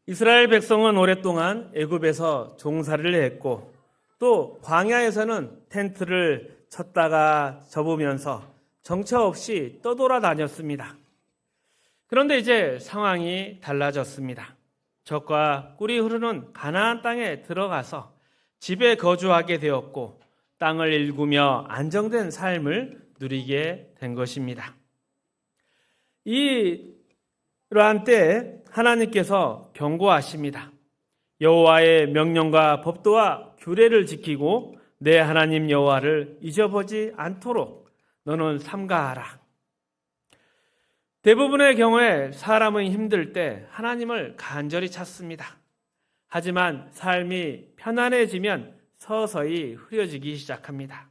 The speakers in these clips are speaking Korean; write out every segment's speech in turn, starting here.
이스라엘 백성은 오랫동안 애굽에서 종살이를 했고 또 광야에서는 텐트를 쳤다가 접으면서 정처 없이 떠돌아다녔습니다. 그런데 이제 상황이 달라졌습니다. 적과 꿀이 흐르는 가나안 땅에 들어가서 집에 거주하게 되었고 땅을 일구며 안정된 삶을 누리게 된 것입니다. 이러한 때에 하나님께서 경고하십니다. 여호와의 명령과 법도와 규례를 지키고 내 하나님 여호와를 잊어보지 않도록 너는 삼가하라. 대부분의 경우에 사람은 힘들 때 하나님을 간절히 찾습니다. 하지만 삶이 편안해지면 서서히 흐려지기 시작합니다.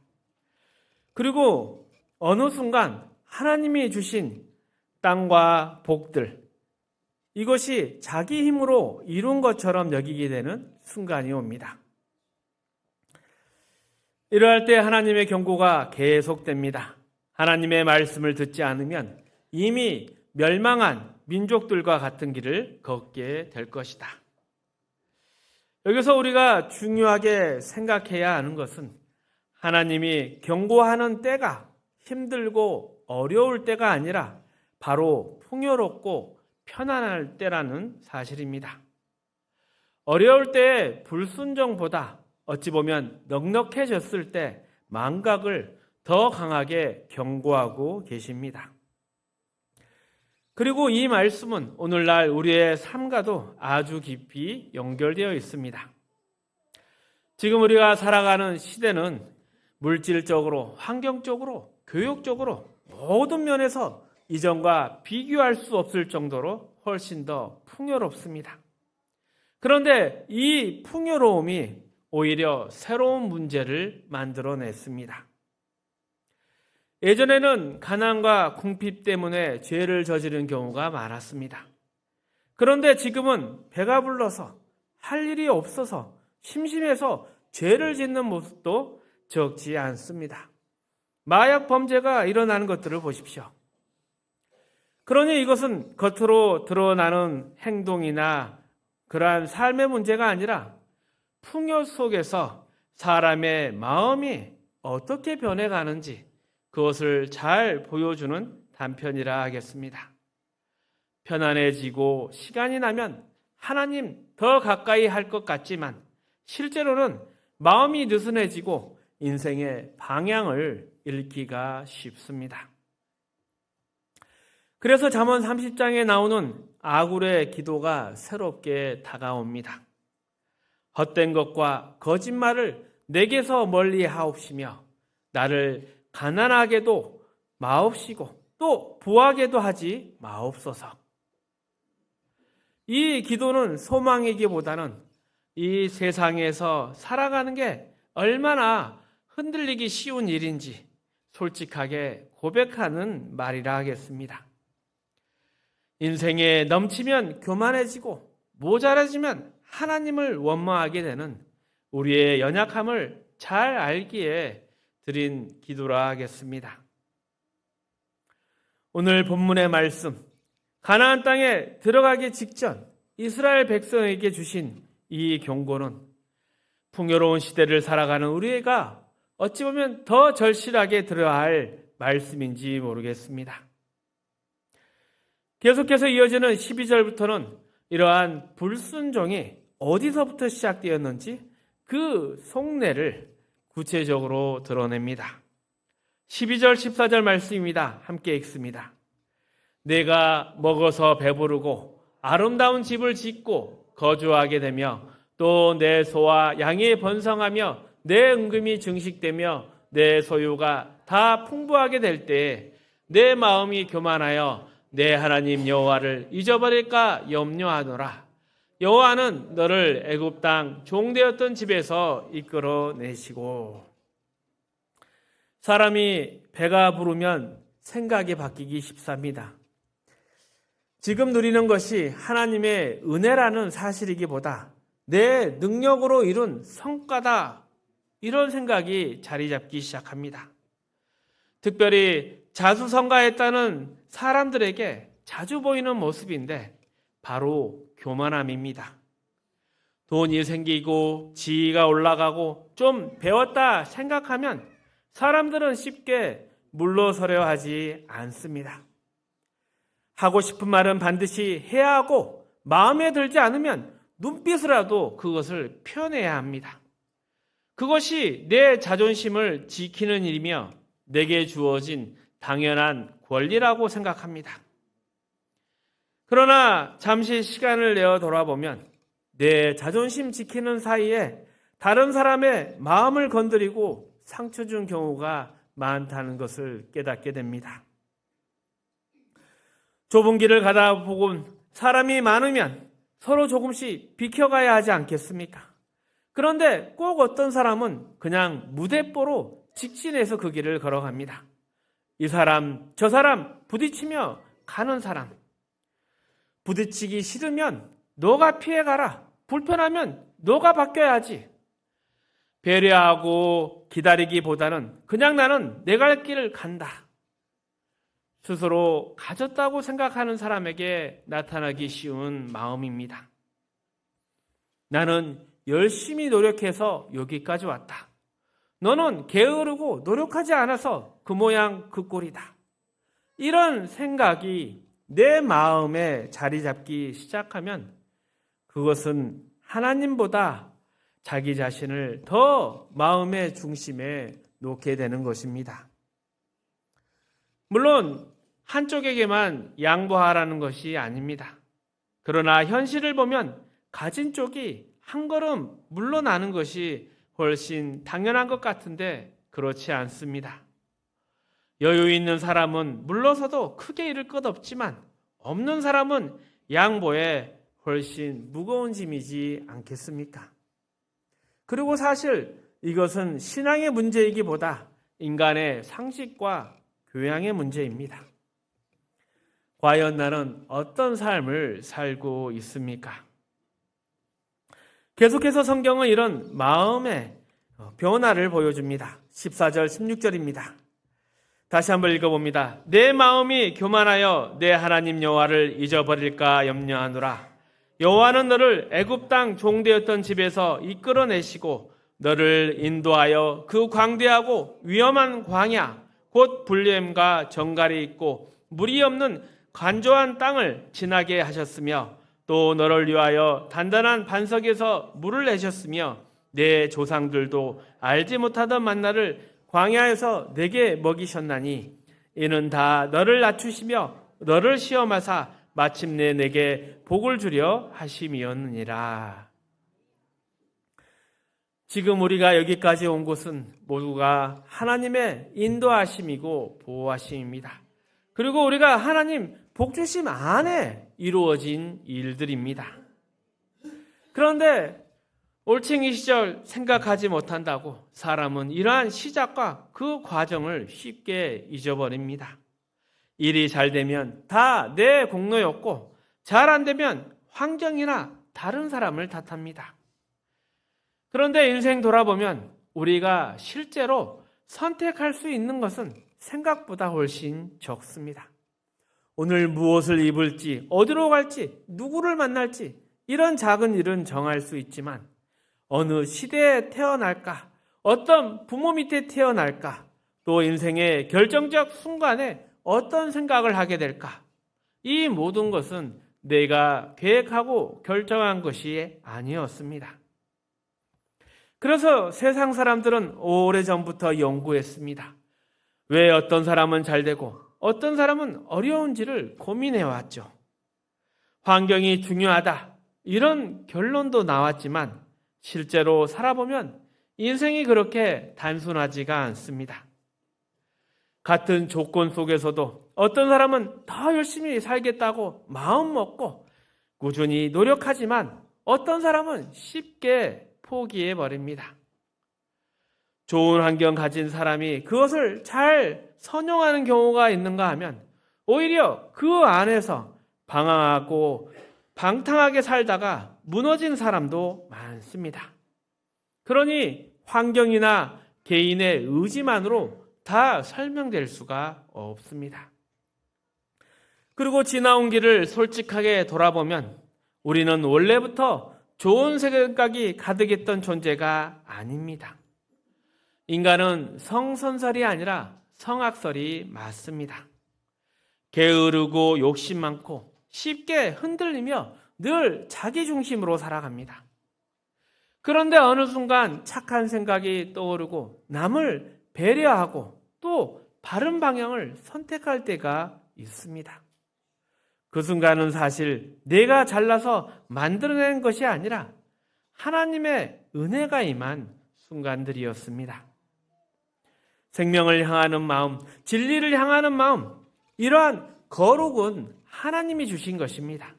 그리고 어느 순간 하나님이 주신 땅과 복들, 이것이 자기 힘으로 이룬 것처럼 여기게 되는 순간이 옵니다. 이러할 때 하나님의 경고가 계속됩니다. 하나님의 말씀을 듣지 않으면 이미 멸망한 민족들과 같은 길을 걷게 될 것이다. 여기서 우리가 중요하게 생각해야 하는 것은 하나님이 경고하는 때가 힘들고 어려울 때가 아니라 바로 풍요롭고 편안할 때라는 사실입니다. 어려울 때의 불순종보다 어찌 보면 넉넉해졌을 때 망각을 더 강하게 경고하고 계십니다. 그리고 이 말씀은 오늘날 우리의 삶과도 아주 깊이 연결되어 있습니다. 지금 우리가 살아가는 시대는 물질적으로, 환경적으로, 교육적으로 모든 면에서 이전과 비교할 수 없을 정도로 훨씬 더 풍요롭습니다. 그런데 이 풍요로움이 오히려 새로운 문제를 만들어냈습니다. 예전에는 가난과 궁핍 때문에 죄를 저지른 경우가 많았습니다. 그런데 지금은 배가 불러서 할 일이 없어서 심심해서 죄를 짓는 모습도 적지 않습니다. 마약 범죄가 일어나는 것들을 보십시오. 그러니 이것은 겉으로 드러나는 행동이나 그러한 삶의 문제가 아니라 풍요 속에서 사람의 마음이 어떻게 변해가는지 그것을 잘 보여주는 단편이라 하겠습니다. 편안해지고 시간이 나면 하나님 더 가까이 할 것 같지만 실제로는 마음이 느슨해지고 인생의 방향을 잃기가 쉽습니다. 그래서 잠언 30장에 나오는 아굴의 기도가 새롭게 다가옵니다. 헛된 것과 거짓말을 내게서 멀리 하옵시며 나를 가난하게도 마옵시고 또 부하게도 하지 마옵소서. 이 기도는 소망이기보다는 이 세상에서 살아가는 게 얼마나 흔들리기 쉬운 일인지 솔직하게 고백하는 말이라 하겠습니다. 인생에 넘치면 교만해지고 모자라지면 하나님을 원망하게 되는 우리의 연약함을 잘 알기에 드린 기도라 하겠습니다. 오늘 본문의 말씀, 가나안 땅에 들어가기 직전 이스라엘 백성에게 주신 이 경고는 풍요로운 시대를 살아가는 우리가 어찌 보면 더 절실하게 들어야 할 말씀인지 모르겠습니다. 계속해서 이어지는 12절부터는 이러한 불순종이 어디서부터 시작되었는지 그 속내를 구체적으로 드러냅니다. 12절 14절 말씀입니다. 함께 읽습니다. 내가 먹어서 배부르고 아름다운 집을 짓고 거주하게 되며 또 내 소와 양이 번성하며 내 은금이 증식되며 내 소유가 다 풍부하게 될 때에 내 마음이 교만하여 내 하나님 여호와를 잊어버릴까 염려하노라. 여호와는 너를 애굽 땅 종되었던 집에서 이끌어내시고. 사람이 배가 부르면 생각이 바뀌기 쉽습니다. 지금 누리는 것이 하나님의 은혜라는 사실이기보다 내 능력으로 이룬 성과다, 이런 생각이 자리 잡기 시작합니다. 특별히 자수성가했다는 사람들에게 자주 보이는 모습인데 바로 교만함입니다. 돈이 생기고 지위가 올라가고 좀 배웠다 생각하면 사람들은 쉽게 물러서려 하지 않습니다. 하고 싶은 말은 반드시 해야 하고 마음에 들지 않으면 눈빛으로라도 그것을 표현해야 합니다. 그것이 내 자존심을 지키는 일이며 내게 주어진 당연한 권리라고 생각합니다. 그러나 잠시 시간을 내어 돌아보면 내 자존심 지키는 사이에 다른 사람의 마음을 건드리고 상처 준 경우가 많다는 것을 깨닫게 됩니다. 좁은 길을 가다 보곤 사람이 많으면 서로 조금씩 비켜가야 하지 않겠습니까? 그런데 꼭 어떤 사람은 그냥 무대뽀로 직진해서 그 길을 걸어갑니다. 이 사람, 저 사람 부딪히며 가는 사람. 부딪히기 싫으면 너가 피해가라. 불편하면 너가 바뀌어야지. 배려하고 기다리기보다는 그냥 나는 내 갈 길을 간다. 스스로 가졌다고 생각하는 사람에게 나타나기 쉬운 마음입니다. 나는 열심히 노력해서 여기까지 왔다. 너는 게으르고 노력하지 않아서 그 모양 그 꼴이다. 이런 생각이 내 마음에 자리 잡기 시작하면 그것은 하나님보다 자기 자신을 더 마음의 중심에 놓게 되는 것입니다. 물론 한쪽에게만 양보하라는 것이 아닙니다. 그러나 현실을 보면 가진 쪽이 한 걸음 물러나는 것이 훨씬 당연한 것 같은데 그렇지 않습니다. 여유 있는 사람은 물러서도 크게 잃을 것 없지만 없는 사람은 양보에 훨씬 무거운 짐이지 않겠습니까? 그리고 사실 이것은 신앙의 문제이기보다 인간의 상식과 교양의 문제입니다. 과연 나는 어떤 삶을 살고 있습니까? 계속해서 성경은 이런 마음의 변화를 보여줍니다. 14절, 16절입니다. 다시 한번 읽어봅니다. 내 마음이 교만하여 내 하나님 여호와를 잊어버릴까 염려하노라. 여호와는 너를 애굽 땅 종되었던 집에서 이끌어내시고 너를 인도하여 그 광대하고 위험한 광야 곧 불렘과 정갈이 있고 물이 없는 간조한 땅을 지나게 하셨으며 또 너를 위하여 단단한 반석에서 물을 내셨으며 내 조상들도 알지 못하던 만나를 광야에서 내게 먹이셨나니 이는 다 너를 낮추시며 너를 시험하사 마침내 내게 복을 주려 하심이었느니라. 지금 우리가 여기까지 온 곳은 모두가 하나님의 인도하심이고 보호하심입니다. 그리고 우리가 하나님 복주심 안에 이루어진 일들입니다. 그런데 올챙이 시절 생각하지 못한다고 사람은 이러한 시작과 그 과정을 쉽게 잊어버립니다. 일이 잘 되면 다 내 공로였고 잘 안 되면 환경이나 다른 사람을 탓합니다. 그런데 인생 돌아보면 우리가 실제로 선택할 수 있는 것은 생각보다 훨씬 적습니다. 오늘 무엇을 입을지, 어디로 갈지, 누구를 만날지 이런 작은 일은 정할 수 있지만 어느 시대에 태어날까, 어떤 부모 밑에 태어날까, 또 인생의 결정적 순간에 어떤 생각을 하게 될까, 이 모든 것은 내가 계획하고 결정한 것이 아니었습니다. 그래서 세상 사람들은 오래전부터 연구했습니다. 왜 어떤 사람은 잘 되고 어떤 사람은 어려운지를 고민해왔죠. 환경이 중요하다, 이런 결론도 나왔지만 실제로 살아보면 인생이 그렇게 단순하지가 않습니다. 같은 조건 속에서도 어떤 사람은 더 열심히 살겠다고 마음 먹고 꾸준히 노력하지만 어떤 사람은 쉽게 포기해버립니다. 좋은 환경 가진 사람이 그것을 잘 선용하는 경우가 있는가 하면 오히려 그 안에서 방황하고 방탕하게 살다가 무너진 사람도 많습니다. 그러니 환경이나 개인의 의지만으로 다 설명될 수가 없습니다. 그리고 지나온 길을 솔직하게 돌아보면 우리는 원래부터 좋은 생각이 가득했던 존재가 아닙니다. 인간은 성선설이 아니라 성악설이 맞습니다. 게으르고 욕심 많고 쉽게 흔들리며 늘 자기 중심으로 살아갑니다. 그런데 어느 순간 착한 생각이 떠오르고 남을 배려하고 또 바른 방향을 선택할 때가 있습니다. 그 순간은 사실 내가 잘나서 만들어낸 것이 아니라 하나님의 은혜가 임한 순간들이었습니다. 생명을 향하는 마음, 진리를 향하는 마음, 이러한 거룩은 하나님이 주신 것입니다.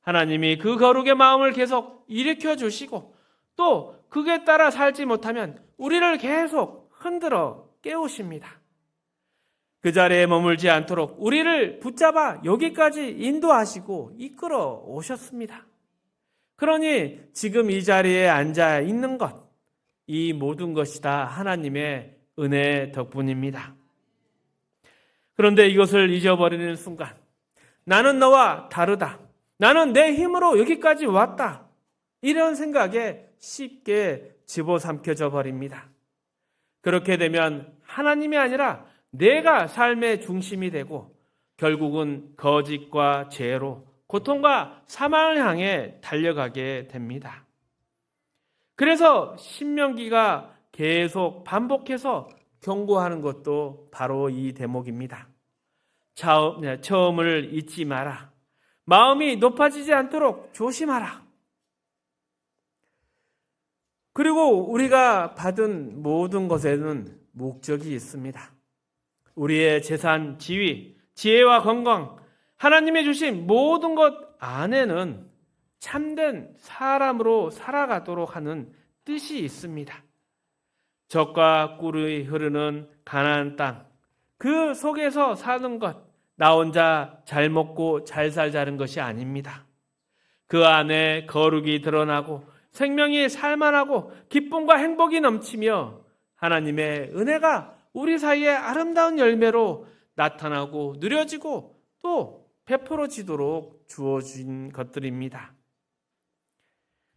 하나님이 그 거룩의 마음을 계속 일으켜 주시고 또 그에 따라 살지 못하면 우리를 계속 흔들어 깨우십니다. 그 자리에 머물지 않도록 우리를 붙잡아 여기까지 인도하시고 이끌어 오셨습니다. 그러니 지금 이 자리에 앉아 있는 것, 이 모든 것이 다 하나님의 은혜 덕분입니다. 그런데 이것을 잊어버리는 순간 나는 너와 다르다. 나는 내 힘으로 여기까지 왔다. 이런 생각에 쉽게 집어삼켜져 버립니다. 그렇게 되면 하나님이 아니라 내가 삶의 중심이 되고 결국은 거짓과 죄로 고통과 사망을 향해 달려가게 됩니다. 그래서 신명기가 계속 반복해서 경고하는 것도 바로 이 대목입니다. 처음을 잊지 마라. 마음이 높아지지 않도록 조심하라. 그리고 우리가 받은 모든 것에는 목적이 있습니다. 우리의 재산, 지위, 지혜와 건강, 하나님이 주신 모든 것 안에는 참된 사람으로 살아가도록 하는 뜻이 있습니다. 젖과 꿀이 흐르는 가나안 땅, 그 속에서 사는 것, 나 혼자 잘 먹고 잘 살자는 것이 아닙니다. 그 안에 거룩이 드러나고 생명이 살만하고 기쁨과 행복이 넘치며 하나님의 은혜가 우리 사이에 아름다운 열매로 나타나고 누려지고 또 베풀어지도록 주어진 것들입니다.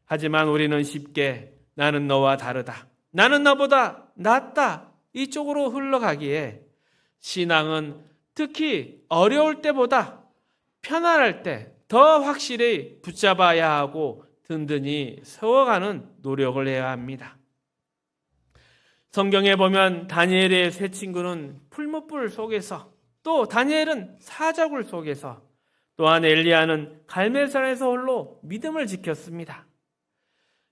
하지만 우리는 쉽게 나는 너와 다르다. 나는 너보다 낫다. 이쪽으로 흘러가기에 신앙은 특히 어려울 때보다 편안할 때 더 확실히 붙잡아야 하고 든든히 세워가는 노력을 해야 합니다. 성경에 보면 다니엘의 세 친구는 풀무불 속에서 또 다니엘은 사자굴 속에서 또한 엘리야는 갈멜산에서 홀로 믿음을 지켰습니다.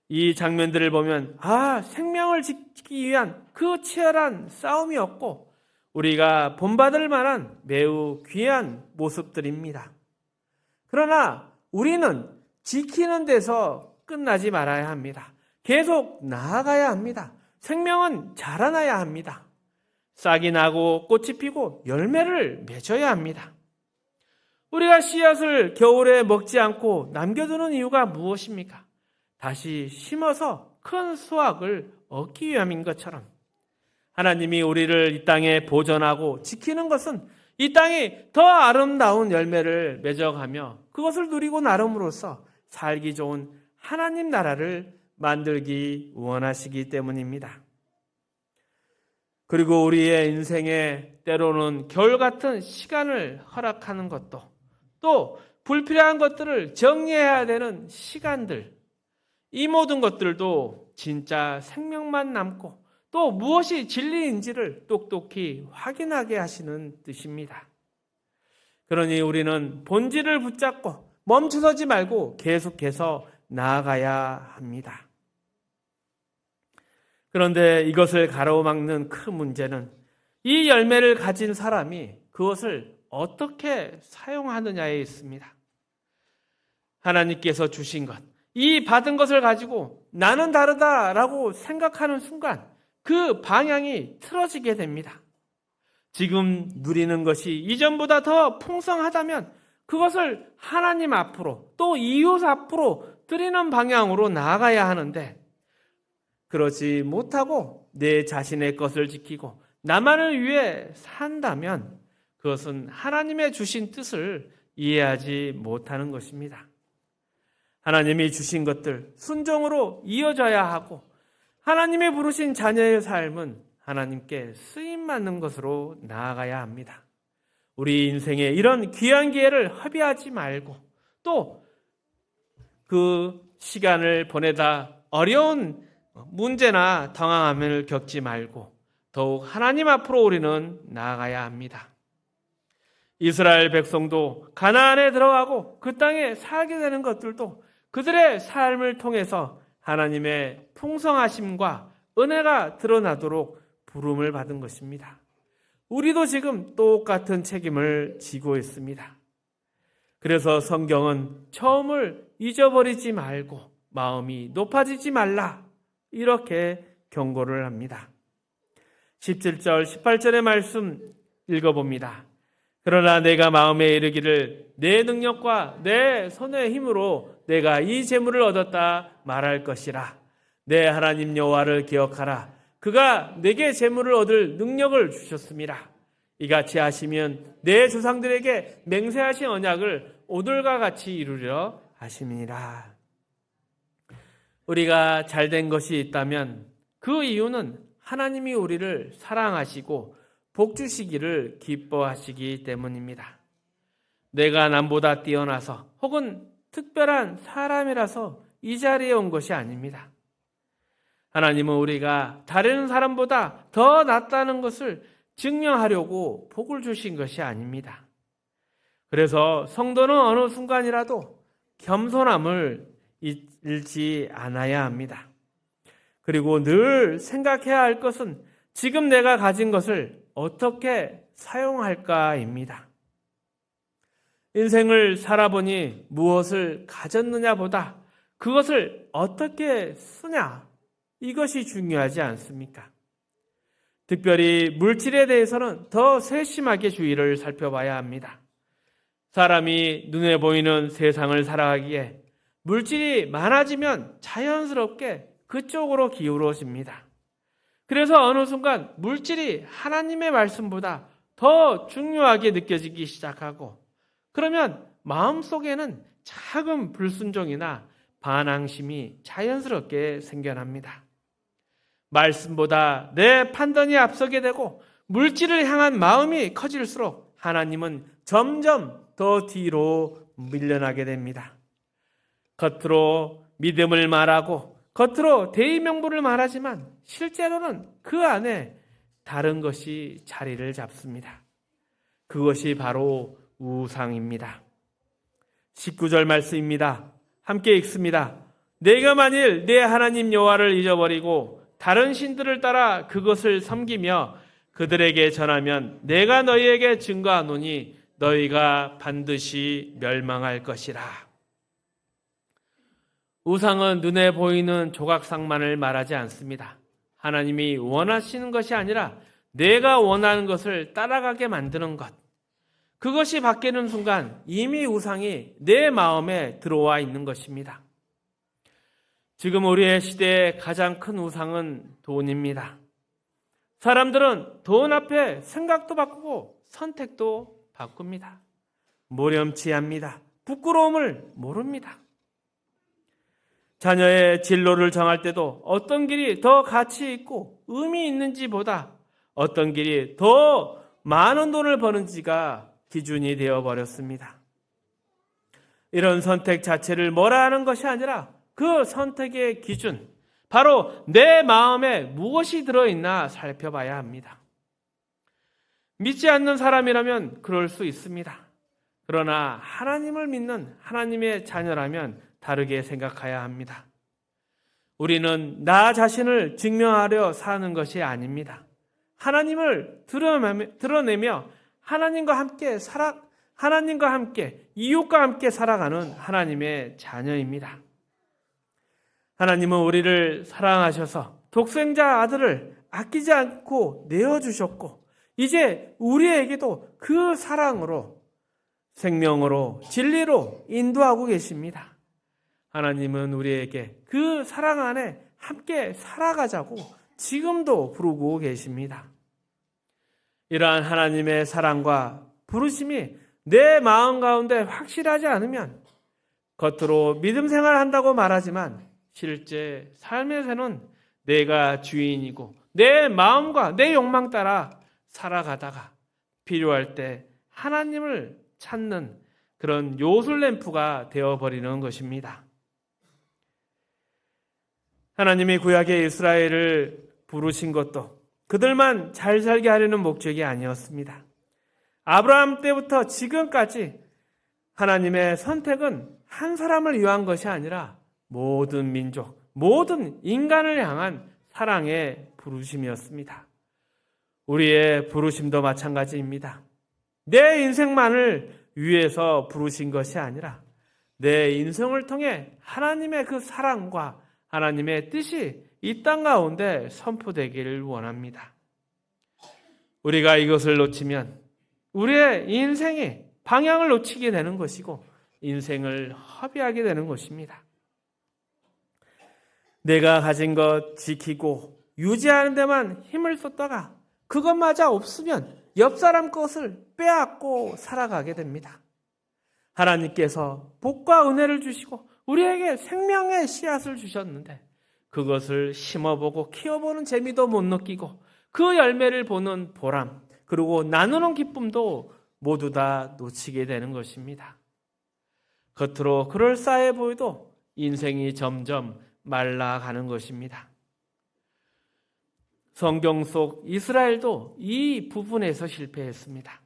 이 장면들을 보면 생명을 지키기 위한 그 치열한 싸움이었고 우리가 본받을 만한 매우 귀한 모습들입니다. 그러나 우리는 지키는 데서 끝나지 말아야 합니다. 계속 나아가야 합니다. 생명은 자라나야 합니다. 싹이 나고 꽃이 피고 열매를 맺어야 합니다. 우리가 씨앗을 겨울에 먹지 않고 남겨두는 이유가 무엇입니까? 다시 심어서 큰 수확을 얻기 위함인 것처럼 하나님이 우리를 이 땅에 보존하고 지키는 것은 이 땅이 더 아름다운 열매를 맺어가며 그것을 누리고 나름으로써 살기 좋은 하나님 나라를 만들기 원하시기 때문입니다. 그리고 우리의 인생에 때로는 겨울 같은 시간을 허락하는 것도 또 불필요한 것들을 정리해야 되는 시간들, 이 모든 것들도 진짜 생명만 남고 또 무엇이 진리인지를 똑똑히 확인하게 하시는 뜻입니다. 그러니 우리는 본질을 붙잡고 멈춰서지 말고 계속해서 나아가야 합니다. 그런데 이것을 가로막는 큰 문제는 이 열매를 가진 사람이 그것을 어떻게 사용하느냐에 있습니다. 하나님께서 주신 것, 이 받은 것을 가지고 나는 다르다라고 생각하는 순간 그 방향이 틀어지게 됩니다. 지금 누리는 것이 이전보다 더 풍성하다면 그것을 하나님 앞으로 또 이웃 앞으로 드리는 방향으로 나아가야 하는데 그러지 못하고 내 자신의 것을 지키고 나만을 위해 산다면 그것은 하나님의 주신 뜻을 이해하지 못하는 것입니다. 하나님이 주신 것들 순종으로 이어져야 하고 하나님이 부르신 자녀의 삶은 하나님께 쓰임받는 것으로 나아가야 합니다. 우리 인생에 이런 귀한 기회를 허비하지 말고 또 그 시간을 보내다 어려운 문제나 당황함을 겪지 말고 더욱 하나님 앞으로 우리는 나아가야 합니다. 이스라엘 백성도 가나안에 들어가고 그 땅에 살게 되는 것들도 그들의 삶을 통해서 하나님의 풍성하심과 은혜가 드러나도록 부름을 받은 것입니다. 우리도 지금 똑같은 책임을 지고 있습니다. 그래서 성경은 처음을 잊어버리지 말고 마음이 높아지지 말라 이렇게 경고를 합니다. 17절 18절의 말씀 읽어봅니다. 그러나 내가 마음에 이르기를 내 능력과 내 손의 힘으로 내가 이 재물을 얻었다 말할 것이라. 내 하나님 여호와를 기억하라. 그가 내게 재물을 얻을 능력을 주셨습니다. 이같이 하시면 내 조상들에게 맹세하신 언약을 오늘과 같이 이루려 하심이니라. 우리가 잘된 것이 있다면 그 이유는 하나님이 우리를 사랑하시고 복 주시기를 기뻐하시기 때문입니다. 내가 남보다 뛰어나서 혹은 특별한 사람이라서 이 자리에 온 것이 아닙니다. 하나님은 우리가 다른 사람보다 더 낫다는 것을 증명하려고 복을 주신 것이 아닙니다. 그래서 성도는 어느 순간이라도 겸손함을 잃지 않아야 합니다. 그리고 늘 생각해야 할 것은 지금 내가 가진 것을 어떻게 사용할까입니다. 인생을 살아보니 무엇을 가졌느냐보다 그것을 어떻게 쓰냐 이것이 중요하지 않습니까? 특별히 물질에 대해서는 더 세심하게 주의를 살펴봐야 합니다. 사람이 눈에 보이는 세상을 살아가기에 물질이 많아지면 자연스럽게 그쪽으로 기울어집니다. 그래서 어느 순간 물질이 하나님의 말씀보다 더 중요하게 느껴지기 시작하고 그러면 마음속에는 작은 불순종이나 반항심이 자연스럽게 생겨납니다. 말씀보다 내 판단이 앞서게 되고 물질을 향한 마음이 커질수록 하나님은 점점 더 뒤로 밀려나게 됩니다. 겉으로 믿음을 말하고 겉으로 대의명분을 말하지만 실제로는 그 안에 다른 것이 자리를 잡습니다. 그것이 바로 우상입니다. 19절 말씀입니다. 함께 읽습니다. 내가 만일 내 하나님 여호와를 잊어버리고 다른 신들을 따라 그것을 섬기며 그들에게 전하면 내가 너희에게 증거하노니 너희가 반드시 멸망할 것이라. 우상은 눈에 보이는 조각상만을 말하지 않습니다. 하나님이 원하시는 것이 아니라 내가 원하는 것을 따라가게 만드는 것. 그것이 바뀌는 순간 이미 우상이 내 마음에 들어와 있는 것입니다. 지금 우리의 시대의 가장 큰 우상은 돈입니다. 사람들은 돈 앞에 생각도 바꾸고 선택도 바꿉니다. 모렴치합니다. 부끄러움을 모릅니다. 자녀의 진로를 정할 때도 어떤 길이 더 가치 있고 의미 있는지보다 어떤 길이 더 많은 돈을 버는지가 기준이 되어버렸습니다. 이런 선택 자체를 뭐라 하는 것이 아니라 그 선택의 기준, 바로 내 마음에 무엇이 들어있나 살펴봐야 합니다. 믿지 않는 사람이라면 그럴 수 있습니다. 그러나 하나님을 믿는 하나님의 자녀라면 다르게 생각해야 합니다. 우리는 나 자신을 증명하려 사는 것이 아닙니다. 하나님을 드러내며 하나님과 함께 이웃과 함께 살아가는 하나님의 자녀입니다. 하나님은 우리를 사랑하셔서 독생자 아들을 아끼지 않고 내어주셨고 이제 우리에게도 그 사랑으로 생명으로 진리로 인도하고 계십니다. 하나님은 우리에게 그 사랑 안에 함께 살아가자고 지금도 부르고 계십니다. 이러한 하나님의 사랑과 부르심이 내 마음 가운데 확실하지 않으면 겉으로 믿음 생활한다고 말하지만 실제 삶에서는 내가 주인이고 내 마음과 내 욕망 따라 살아가다가 필요할 때 하나님을 찾는 그런 요술램프가 되어버리는 것입니다. 하나님이 구약의 이스라엘을 부르신 것도 그들만 잘 살게 하려는 목적이 아니었습니다. 아브라함 때부터 지금까지 하나님의 선택은 한 사람을 위한 것이 아니라 모든 민족, 모든 인간을 향한 사랑의 부르심이었습니다. 우리의 부르심도 마찬가지입니다. 내 인생만을 위해서 부르신 것이 아니라 내 인생을 통해 하나님의 그 사랑과 하나님의 뜻이 이 땅 가운데 선포되기를 원합니다. 우리가 이것을 놓치면 우리의 인생이 방향을 놓치게 되는 것이고 인생을 허비하게 되는 것입니다. 내가 가진 것 지키고 유지하는 데만 힘을 쏟다가 그것마저 없으면 옆 사람 것을 빼앗고 살아가게 됩니다. 하나님께서 복과 은혜를 주시고 우리에게 생명의 씨앗을 주셨는데 그것을 심어보고 키워보는 재미도 못 느끼고 그 열매를 보는 보람 그리고 나누는 기쁨도 모두 다 놓치게 되는 것입니다. 겉으로 그럴싸해 보여도 인생이 점점 말라가는 것입니다. 성경 속 이스라엘도 이 부분에서 실패했습니다.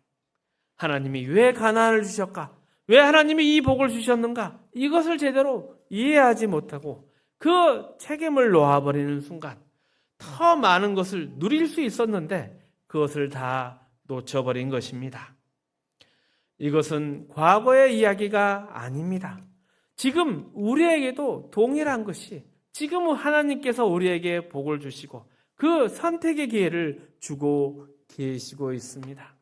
하나님이 왜 가나안을 주셨까? 왜 하나님이 이 복을 주셨는가? 이것을 제대로 이해하지 못하고 그 책임을 놓아버리는 순간 더 많은 것을 누릴 수 있었는데 그것을 다 놓쳐버린 것입니다. 이것은 과거의 이야기가 아닙니다. 지금 우리에게도 동일한 것이 지금 하나님께서 우리에게 복을 주시고 그 선택의 기회를 주고 계시고 있습니다.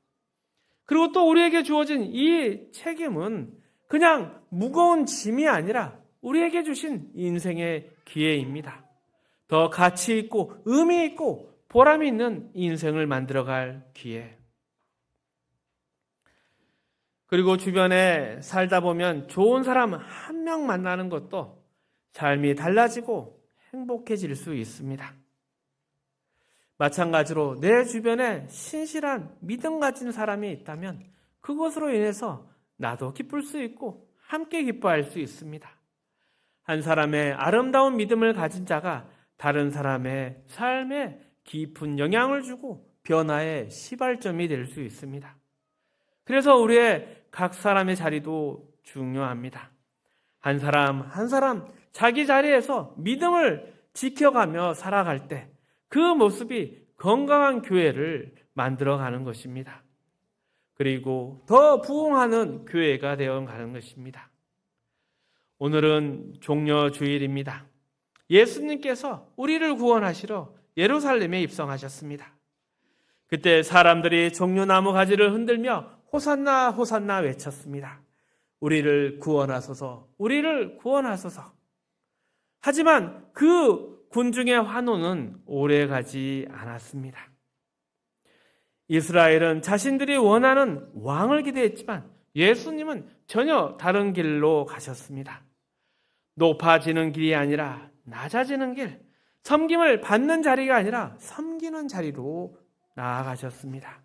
그리고 또 우리에게 주어진 이 책임은 그냥 무거운 짐이 아니라 우리에게 주신 인생의 기회입니다. 더 가치 있고 의미 있고 보람 있는 인생을 만들어갈 기회. 그리고 주변에 살다 보면 좋은 사람 한 명 만나는 것도 삶이 달라지고 행복해질 수 있습니다. 마찬가지로 내 주변에 신실한 믿음 가진 사람이 있다면 그것으로 인해서 나도 기쁠 수 있고 함께 기뻐할 수 있습니다. 한 사람의 아름다운 믿음을 가진 자가 다른 사람의 삶에 깊은 영향을 주고 변화의 시발점이 될 수 있습니다. 그래서 우리의 각 사람의 자리도 중요합니다. 한 사람 한 사람 자기 자리에서 믿음을 지켜가며 살아갈 때 그 모습이 건강한 교회를 만들어가는 것입니다. 그리고 더 부흥하는 교회가 되어가는 것입니다. 오늘은 종려주일입니다. 예수님께서 우리를 구원하시러 예루살렘에 입성하셨습니다. 그때 사람들이 종려나무 가지를 흔들며 호산나 호산나 외쳤습니다. 우리를 구원하소서, 우리를 구원하소서. 하지만 그 군중의 환호는 오래가지 않았습니다. 이스라엘은 자신들이 원하는 왕을 기대했지만 예수님은 전혀 다른 길로 가셨습니다. 높아지는 길이 아니라 낮아지는 길, 섬김을 받는 자리가 아니라 섬기는 자리로 나아가셨습니다.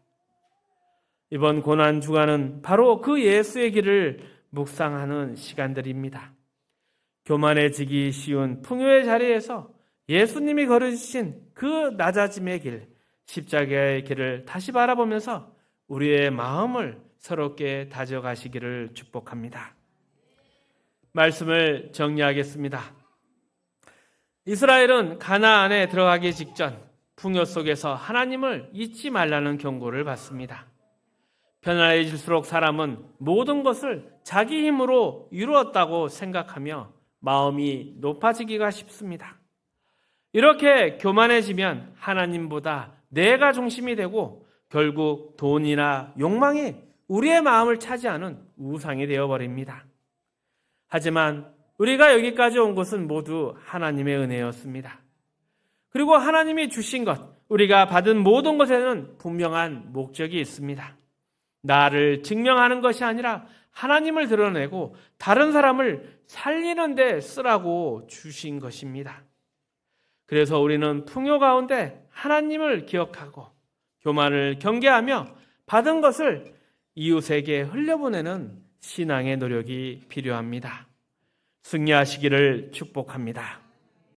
이번 고난주간은 바로 그 예수의 길을 묵상하는 시간들입니다. 교만해지기 쉬운 풍요의 자리에서 예수님이 걸으신 그 낮아짐의 길, 십자가의 길을 다시 바라보면서 우리의 마음을 새롭게 다져가시기를 축복합니다. 말씀을 정리하겠습니다. 이스라엘은 가나안에 들어가기 직전 풍요 속에서 하나님을 잊지 말라는 경고를 받습니다. 편안해질수록 사람은 모든 것을 자기 힘으로 이루었다고 생각하며 마음이 높아지기가 쉽습니다. 이렇게 교만해지면 하나님보다 내가 중심이 되고 결국 돈이나 욕망이 우리의 마음을 차지하는 우상이 되어버립니다. 하지만 우리가 여기까지 온 것은 모두 하나님의 은혜였습니다. 그리고 하나님이 주신 것, 우리가 받은 모든 것에는 분명한 목적이 있습니다. 나를 증명하는 것이 아니라 하나님을 드러내고 다른 사람을 살리는 데 쓰라고 주신 것입니다. 그래서 우리는 풍요 가운데 하나님을 기억하고 교만을 경계하며 받은 것을 이웃에게 흘려보내는 신앙의 노력이 필요합니다. 승리하시기를 축복합니다.